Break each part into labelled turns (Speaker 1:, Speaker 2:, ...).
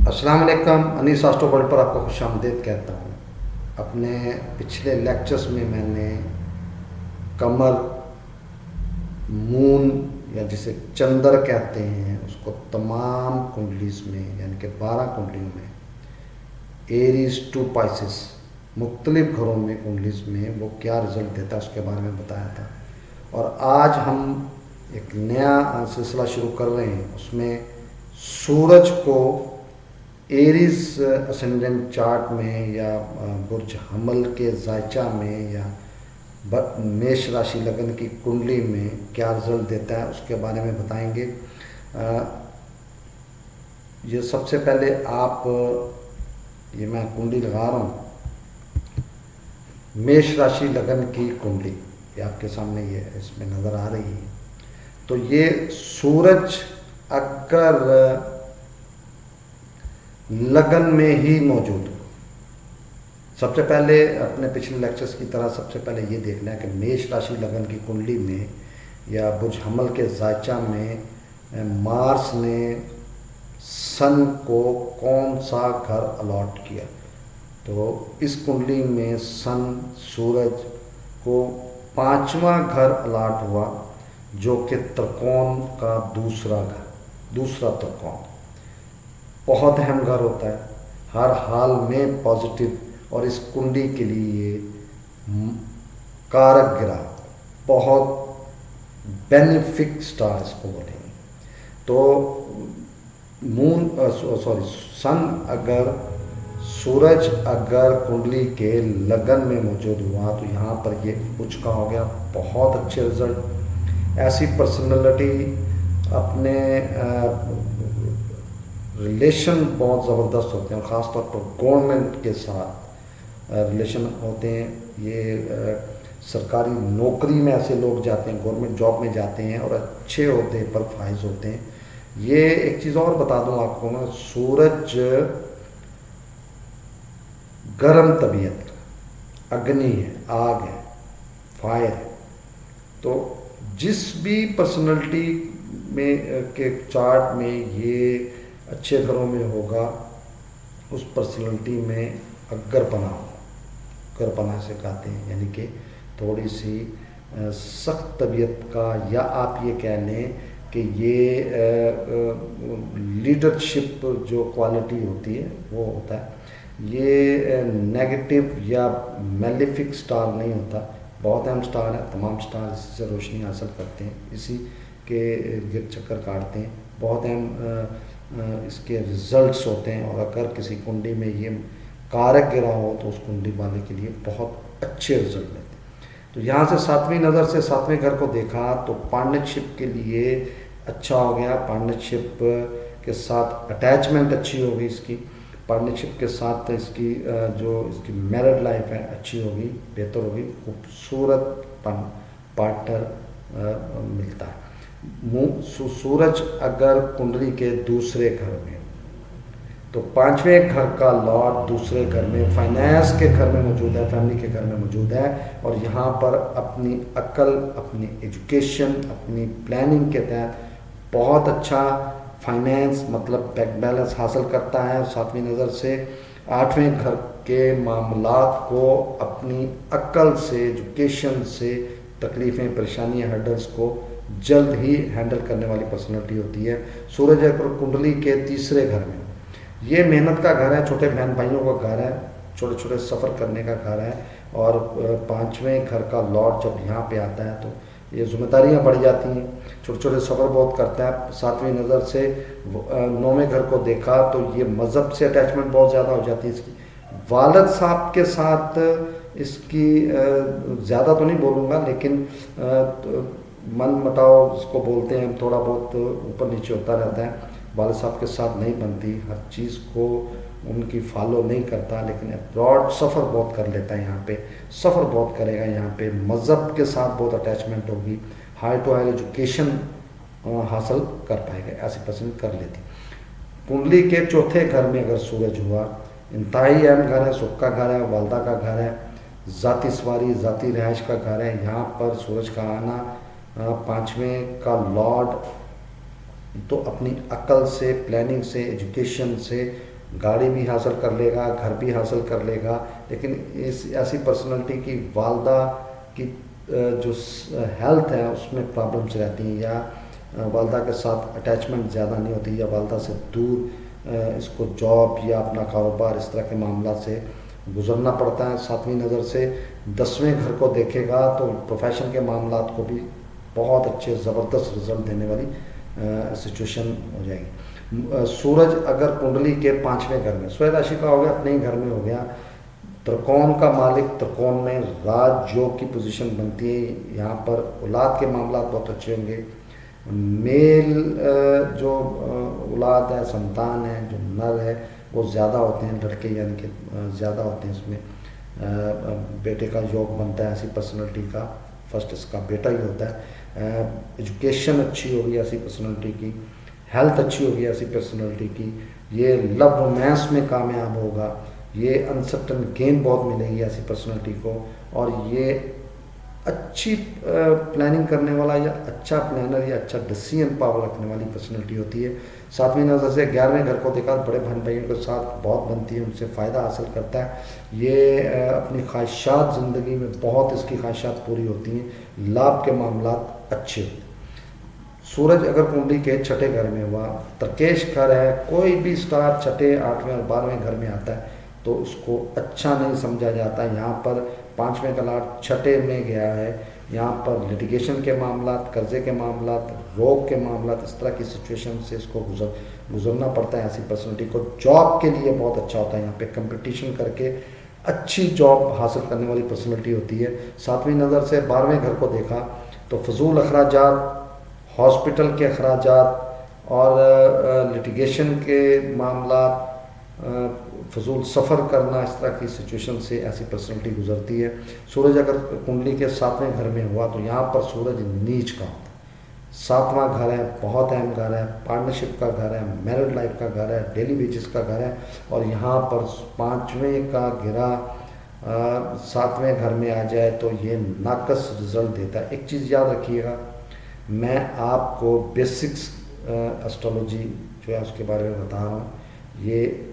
Speaker 1: अस्सलाम वालेकुम। Anees astro world पर आपको खुशामदीद कहता हूँ। अपने पिछले लेक्चर्स में मैंने कमर, मून या जिसे चंद्र कहते हैं उसको तमाम कुंडलीज में यानी कि 12 कुंडलियों में एरीज टू पाइसिस मुख्तलिफ घरों में कुंडलीज में वो क्या रिजल्ट देता है उसके बारे में बताया था। और आज हम एक नया सिलसिला शुरू कर रहे हैं। उसमें सूरज को एरीज असेंडेंट चार्ट में या बुर्ज हमल के जायचा में या मेष राशि लगन की कुंडली में क्या रिजल्ट देता है उसके बारे में बताएंगे। ये सबसे पहले आप ये मैं कुंडली लगा रहा हूँ, मेष राशि लगन की कुंडली ये आपके सामने ये इसमें नज़र आ रही है। तो ये सूरज अगर लगन में ही मौजूद हो, सबसे पहले अपने पिछले लेक्चर्स की तरह सबसे पहले ये देखना है कि मेष राशि लगन की कुंडली में या बुर्ज हमल के जायचा में मार्स ने सन को कौन सा घर अलॉट किया। तो इस कुंडली में सन सूरज को 5वां घर अलॉट हुआ, जो कि त्रिकोण का दूसरा घर, दूसरा त्रिकोण बहुत अहम घर होता है, हर हाल में पॉजिटिव। और इस कुंडली के लिए कारक ग्रह बहुत बेनिफिक स्टार इसको बोलेंगे। तो मून सन अगर सूरज अगर कुंडली के लगन में मौजूद हुआ तो यहाँ पर ये कुछ का हो गया बहुत अच्छे रिजल्ट। ऐसी पर्सनैलिटी अपने रिलेशन बहुत ज़बरदस्त होते हैं, ख़ासतौर पर गवर्नमेंट के साथ रिलेशन होते हैं। ये सरकारी नौकरी में ऐसे लोग जाते हैं, गवर्नमेंट जॉब में जाते हैं और अच्छे ओहदे पर फाइज होते हैं। ये एक चीज़ और बता दूं आपको मैं, सूरज गर्म तबीयत का, अग्नि है, आग है, फायर है। तो जिस भी पर्सनैलिटी में के चार्ट में ये अच्छे घरों में होगा, उस पर्सनैलिटी में अग्रपना हो, अग्रपना से कहते हैं, यानी कि थोड़ी सी सख्त तबीयत का, या आप ये कह लें कि ये लीडरशिप जो क्वालिटी होती है वो होता है। ये नेगेटिव या मेलिफिक स्टार नहीं होता, बहुत अहम स्टार है। तमाम स्टार इसी से रोशनी हासिल करते हैं, इसी के गिर चक्कर काटते हैं, बहुत अहम इसके रिजल्ट्स होते हैं। और अगर किसी कुंडली में ये कारक गिरा हो तो उस कुंडली वाले के लिए बहुत अच्छे रिजल्ट मिलते हैं। तो यहाँ से 7वीं नज़र से 7वें घर को देखा तो पार्टनरशिप के लिए अच्छा हो गया। पार्टनरशिप के साथ अटैचमेंट अच्छी होगी इसकी, पार्टनरशिप के साथ इसकी जो इसकी मैरिड लाइफ है अच्छी होगी, बेहतर होगी, खूबसूरत पार्टनर मिलता है। सूरज अगर कुंडली के दूसरे घर में तो 5वें घर का लॉर्ड दूसरे घर में फाइनेंस के घर में मौजूद है, फैमिली के घर में मौजूद है। और यहाँ पर अपनी अक्ल, अपनी एजुकेशन, अपनी प्लानिंग के तहत बहुत अच्छा फाइनेंस मतलब बैंक बैलेंस हासिल करता है। 7वीं नज़र से 8वें घर के मामलात को अपनी अक्ल से, एजुकेशन से तकलीफ़ें, परेशानियाँ, हर्डल्स को जल्द ही हैंडल करने वाली पर्सनैलिटी होती है। सूरज अगर कुंडली के तीसरे घर में, ये मेहनत का घर है, छोटे बहन भाइयों का घर है, छोटे छोटे सफ़र करने का घर है। और 5वें घर का लॉर्ड जब यहाँ पे आता है तो ये जिम्मेदारियाँ बढ़ जाती हैं, छोटे छोटे सफ़र बहुत करता है। 7वीं नज़र से 9वें घर को देखा तो ये मज़हब से अटैचमेंट बहुत ज़्यादा हो जाती है इसकी। वालिद साहब के साथ इसकी ज़्यादा तो नहीं बोलूँगा, लेकिन मन मुटाव जिसको बोलते हैं, थोड़ा बहुत ऊपर नीचे होता रहता है। वालिद साहब के साथ नहीं बनती, हर चीज़ को उनकी फॉलो नहीं करता, लेकिन अब्रॉड सफ़र बहुत कर लेता है। यहाँ पे सफ़र बहुत करेगा, यहाँ पे मज़हब के साथ बहुत अटैचमेंट होगी, हाई टू हाई एजुकेशन हासिल कर पाएगा, ऐसी पसंद कर लेती। कुंडली के चौथे घर में अगर सूरज हुआ, इंतहाई अहम घर है, सुख का घर है, वालदा का घर है, ज़ाती सवारी, ज़ाती रहाइश का घर है। यहाँ पर सूरज का आना, 5वें का लॉर्ड तो अपनी अक्ल से, प्लानिंग से, एजुकेशन से गाड़ी भी हासिल कर लेगा, घर भी हासिल कर लेगा। लेकिन इस ऐसी पर्सनैलिटी की वालदा की जो हेल्थ है उसमें प्रॉब्लम्स रहती हैं, या वालदा के साथ अटैचमेंट ज़्यादा नहीं होती, या वालदा से दूर इसको जॉब या अपना कारोबार इस तरह के मामला से गुजरना पड़ता है। सातवीं नज़र से 10वें घर को देखेगा तो प्रोफेशन के मामला को भी बहुत अच्छे ज़बरदस्त रिजल्ट देने वाली सिचुएशन हो जाएगी। सूरज अगर कुंडली के 5वें घर में, स्वयं राशि का हो गया, अपने ही घर में हो गया, त्रिकोण का मालिक त्रिकोण में राज योग की पोजीशन बनती है। यहाँ पर औलाद के मामला बहुत अच्छे होंगे। मेल जो औलाद है, संतान है, जो नर है वो ज़्यादा होते हैं, लड़के यानी कि ज़्यादा होते हैं। इसमें बेटे का योग बनता है ऐसी पर्सनैलिटी का, फर्स्ट इसका बेटा ही होता है। एजुकेशन अच्छी होगी ऐसी पर्सनैलिटी की, हेल्थ अच्छी होगी ऐसी पर्सनैलिटी की, ये लव रोमांस में कामयाब होगा, ये अनसर्टन गेन बहुत मिलेगी ऐसी पर्सनैलिटी को, और ये अच्छी प्लानिंग करने वाला या अच्छा प्लानर या अच्छा डिसीजन पावर रखने वाली पर्सनैलिटी होती है। सातवीं नज़र से 11वें घर को देखा, बड़े बहन भाइयों के साथ बहुत बनती है, उनसे फ़ायदा हासिल करता है। ये अपनी ख्वाहिशात ज़िंदगी में बहुत इसकी ख्वाहिशात पूरी होती हैं, लाभ के मामला अच्छे होते हैं। सूरज अगर कुंडली के 6ठे घर में हुआ, तरकेश घर है, कोई भी स्टार 6ठे, 8वें और 12वें घर में आता है तो उसको अच्छा नहीं समझा जाता। यहाँ पर 5वें का लॉर्ड 6ठे में गया है, यहाँ पर लिटिगेशन के मामला, कर्जे के मामला, रोग के मामला, इस तरह की सिचुएशन से इसको गुजरना पड़ता है ऐसी पर्सनैलिटी को। जॉब के लिए बहुत अच्छा होता है, यहाँ पे कंपटीशन करके अच्छी जॉब हासिल करने वाली पर्सनैलिटी होती है। सातवीं नज़र से 12वें घर को देखा तो फजूल अखराजात, हॉस्पिटल के अखराजात और लिटिगेशन के मामला, फजूल सफ़र करना, इस तरह की सिचुएशन से ऐसी पर्सनैलिटी गुजरती है। सूरज अगर कुंडली के 7वें घर में हुआ तो यहाँ पर सूरज नीच का होता है। 7वां घर है, बहुत अहम घर है, पार्टनरशिप का घर है, मैरिड लाइफ का घर है, डेली वेजेस का घर है, और यहाँ पर 5वें का गिरा 7वें घर में आ जाए तो ये नाकस रिजल्ट देता है। एक चीज़ याद रखिएगा, मैं आपको बेसिक्स एस्ट्रोलॉजी जो है उसके बारे में बता रहा हूँ। ये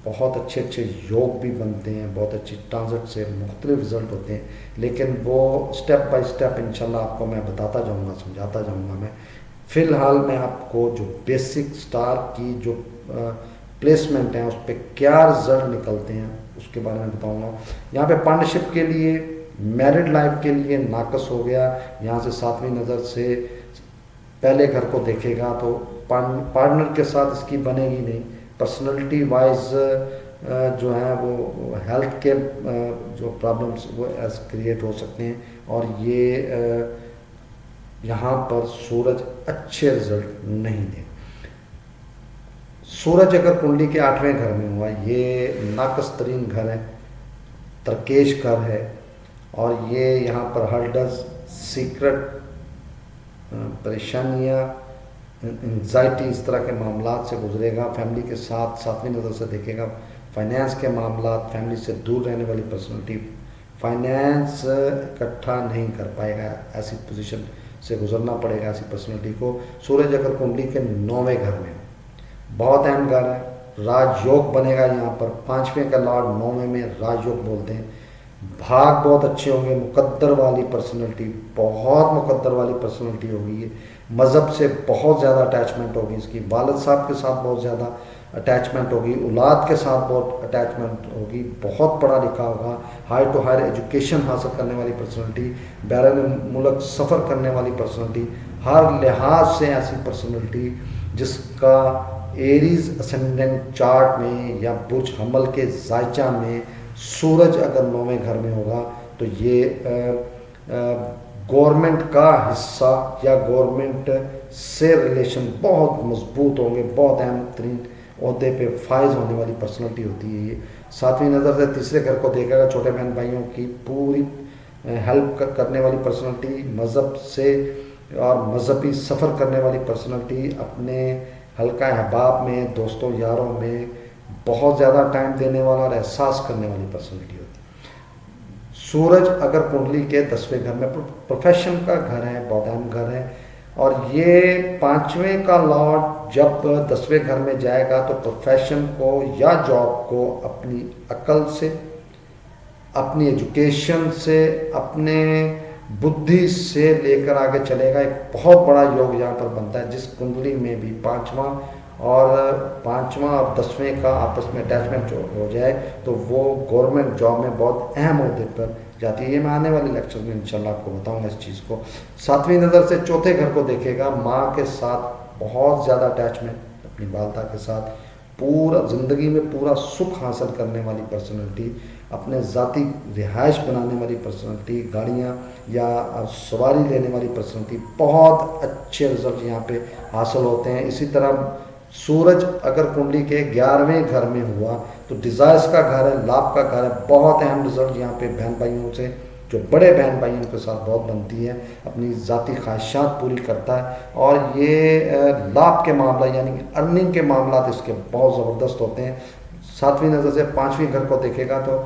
Speaker 1: बहुत अच्छे अच्छे योग भी बनते हैं, बहुत अच्छी ट्रांजिट से मुख्तलिफ रिजल्ट होते हैं, लेकिन वो स्टेप बाय स्टेप इंशाल्लाह आपको मैं बताता जाऊँगा, समझाता जाऊँगा। मैं फ़िलहाल मैं आपको जो बेसिक स्टार की जो प्लेसमेंट है उस पर क्या रिजल्ट निकलते हैं उसके बारे में बताऊँगा। यहाँ पे पार्टनरशिप के लिए, मैरिड लाइफ के लिए नाकस हो गया। यहाँ से 7वीं नज़र से पहले घर को देखेगा तो पार्टनर के साथ इसकी बनेगी नहीं। पर्सनैलिटी वाइज जो है वो हेल्थ के जो प्रॉब्लम्स वो ऐसे क्रिएट हो सकते हैं, और ये यहाँ पर सूरज अच्छे रिजल्ट नहीं दे। सूरज अगर कुंडली के 8वें घर में हुआ, ये नाकस तरीन घर है, तरकेश घर है, और ये यहाँ पर हर्डस, सीक्रेट परेशानियाँ, एंजाइटी, इस तरह के मामला से गुजरेगा। फैमिली के साथ 7वीं नज़र से देखेगा, फाइनेंस के मामला, फैमिली से दूर रहने वाली पर्सनैलिटी, फाइनेंस इकट्ठा नहीं कर पाएगा, ऐसी पोजीशन से गुजरना पड़ेगा ऐसी पर्सनैलिटी को। सूरज अगर कुंडली के 9वें घर में, बहुत अहम घर है, राजयोग बनेगा। यहाँ पर 5वें का लॉर्ड 9वें में राजयोग बोलते हैं। भाग बहुत अच्छे होंगे, मुकद्दर वाली पर्सनैलिटी, बहुत मुकद्दर वाली पर्सनैलिटी होगी ये। मज़हब से बहुत ज़्यादा अटैचमेंट होगी इसकी, वालिद साहब के साथ बहुत ज़्यादा अटैचमेंट होगी, औलाद के साथ बहुत अटैचमेंट होगी, बहुत पढ़ा लिखा होगा, हाई टू हायर एजुकेशन हासिल करने वाली पर्सनैलिटी, बैरून मुल्क सफ़र करने वाली पर्सनैलिटी, हर लिहाज से ऐसी पर्सनैलिटी जिसका एरीज असेंडेंट चार्ट में या बुर्ज हमल के जायचा में सूरज अगर 9वें घर में होगा तो ये गवर्नमेंट का हिस्सा या गवर्नमेंट से रिलेशन बहुत मजबूत होंगे, बहुत अहम तरीन ओहदे पे फायज होने वाली पर्सनैलिटी होती है ये। 7वीं नज़र से तीसरे घर को देखेगा, छोटे बहन भाइयों की पूरी हेल्प करने वाली पर्सनैलिटी, मज़हब से और मजहबी सफ़र करने वाली पर्सनैलिटी, अपने हल्का अहबाब में, दोस्तों यारों में बहुत ज़्यादा टाइम देने वाला और एहसास करने वाली पर्सनैलिटी होती है। सूरज अगर कुंडली के 10वें घर में, प्रोफेशन का घर है, बहुत अहम घर है, और ये पांचवें का लॉर्ड जब 10वें घर में जाएगा तो प्रोफेशन को या जॉब को अपनी अकल से, अपनी एजुकेशन से, अपने बुद्धि से लेकर आगे चलेगा। एक बहुत बड़ा योग यहाँ पर बनता है। जिस कुंडली में भी पांचवा और 10वें का आपस में अटैचमेंट हो जाए तो वो गवर्नमेंट जॉब में बहुत अहम ओहदे पर जाती है। ये मैं आने वाले लेक्चर में इंशाल्लाह आपको बताऊंगा इस चीज़ को। 7वीं नज़र से चौथे घर को देखेगा, माँ के साथ बहुत ज़्यादा अटैचमेंट, अपनी वालदा के साथ पूरा ज़िंदगी में पूरा सुख हासिल करने वाली पर्सनैलिटी, अपने ज़ाती रिहाइश बनाने वाली पर्सनैलिटी, गाड़ियाँ या सवारी लेने वाली पर्सनैलिटी, बहुत अच्छे रिजल्ट यहाँ पे हासिल होते हैं। इसी तरह सूरज अगर कुंडली के 11वें घर में हुआ तो डिज़ायर्स का घर है, लाभ का घर है, बहुत अहम रिजल्ट यहाँ पे बहन भाइयों से, जो बड़े बहन भाइयों के साथ बहुत बनती है, अपनी ज़ाती ख्वाहिशात पूरी करता है। और ये लाभ के मामला यानी कि अर्निंग के मामला इसके बहुत ज़बरदस्त होते हैं। 7वीं नज़र से 5वीं घर को देखेगा तो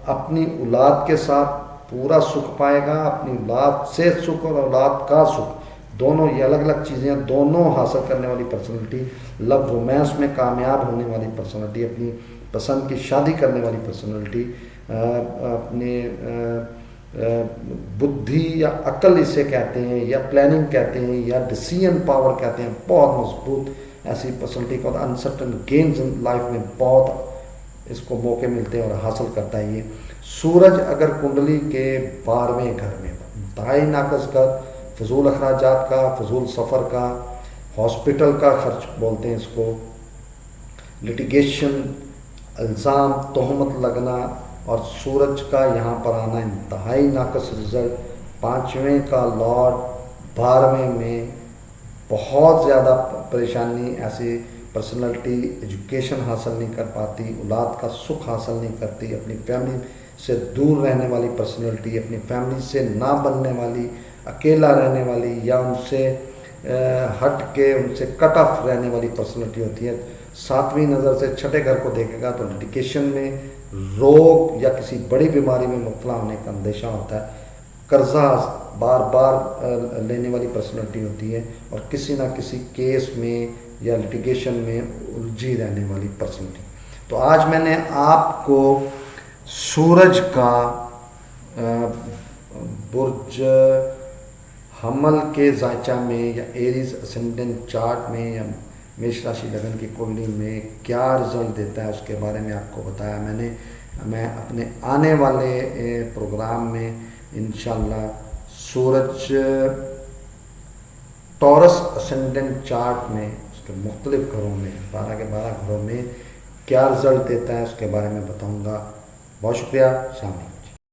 Speaker 1: अपनी औलाद के साथ पूरा सुख पाएगा, अपनी औलाद से सुख और औलाद का सुख दोनों, ये अलग अलग चीज़ें, दोनों हासिल करने वाली पर्सनैलिटी, लव रोमांस में कामयाब होने वाली पर्सनैलिटी, अपनी पसंद की शादी करने वाली पर्सनैलिटी, अपने बुद्धि या अकल इसे कहते हैं, या प्लानिंग कहते हैं, या डिसीजन पावर कहते हैं, बहुत मजबूत ऐसी पर्सनैलिटी को अनसर्टन गेन्स इन लाइफ में बहुत इसको मौके मिलते हैं और हासिल करता है ये। सूरज अगर कुंडली के 12वें घर में, इंतहाई नाकस घर, फजूल अखराजात का, फजूल सफ़र का, हॉस्पिटल का खर्च बोलते हैं इसको, लिटिगेशन, इल्ज़ाम, तोहमत लगना, और सूरज का यहाँ पर आना इंतहाई नाकस रिजल्ट। 5वें का लॉर्ड 12वें में, बहुत ज़्यादा परेशानी, ऐसी पर्सनैलिटी एजुकेशन हासिल नहीं कर पाती, औलाद का सुख हासिल नहीं करती, अपनी फैमिली से दूर रहने वाली पर्सनैलिटी, अपनी फैमिली से ना बनने वाली, अकेला रहने वाली या उनसे हट के उनसे कट ऑफ रहने वाली पर्सनैलिटी होती है। 7वीं नज़र से 6ठे घर को देखेगा तो लिटिगेशन में, रोग या किसी बड़ी बीमारी में मुब्तला होने का अंदेशा होता है, कर्जा बार बार लेने वाली पर्सनैलिटी होती है, और किसी ना किसी केस में या लिटिगेशन में उलझी रहने वाली पर्सनैलिटी। तो आज मैंने आपको सूरज का बुर्ज हमल के जायचा में या एरीज असेंडेंट चार्ट में या मेष राशि लगन की कुंडली में क्या रिजल्ट देता है उसके बारे में आपको बताया मैंने। मैं अपने आने वाले प्रोग्राम में इंशाल्लाह सूरज टॉरस असेंडेंट चार्ट में उसके मुख्तलिफ घरों में 12 के 12 घरों में क्या रिजल्ट देता है उसके बारे में बताऊंगा। बहुत शुक्रिया। शामिल।